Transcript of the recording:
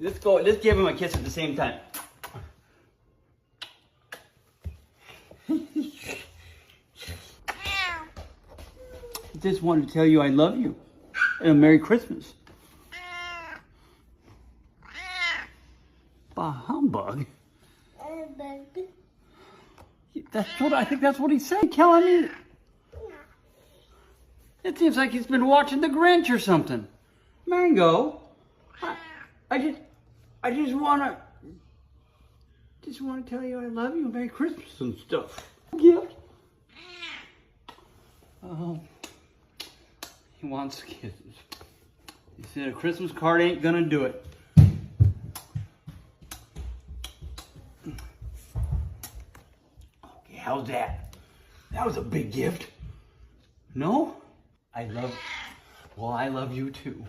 Let's go. Let's give him a kiss at the same time. I just wanted to tell you I love you. And a Merry Christmas. Bah humbug. I think that's what he said, Kelly. It seems like he's been watching The Grinch or something. Mango, I just wanna tell you I love you, Merry Christmas and stuff. Gift. Oh, he wants kisses. He said a Christmas card ain't gonna do it. Okay, how's that? That was a big gift. No? I love you too.